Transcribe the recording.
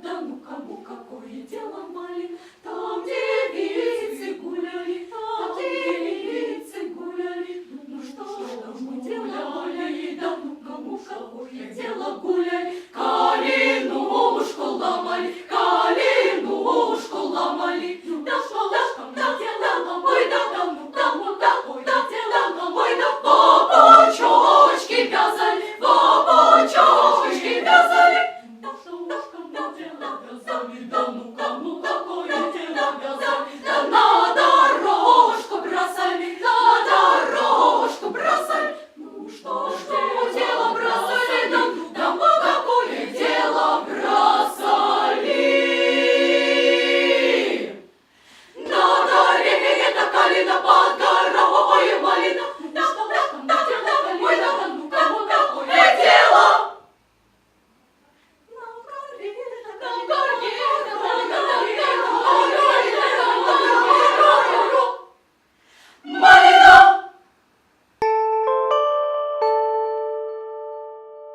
да ну кому какое дело, малин? Там девицы гуляли, там девицы гуляли. Ну что ж мы делали, да ну кому какое дело, гуляли. Калинушку ломали, калинушку ломали. Да что мы делала, ой, да ну кому какое дело, ой, да бабочки вязали, бабочки вязали. Да что мы дело вязали, да ну кому какое дело вязали. Да на дорожку бросали, на дорожку бросали. Ну что ж дело бросали, да ну кому какое дело бросали. На горе это калина, под горой малина. Да что мы дело, ой, да ну кому какое дело. На горе это калина, под горой малина.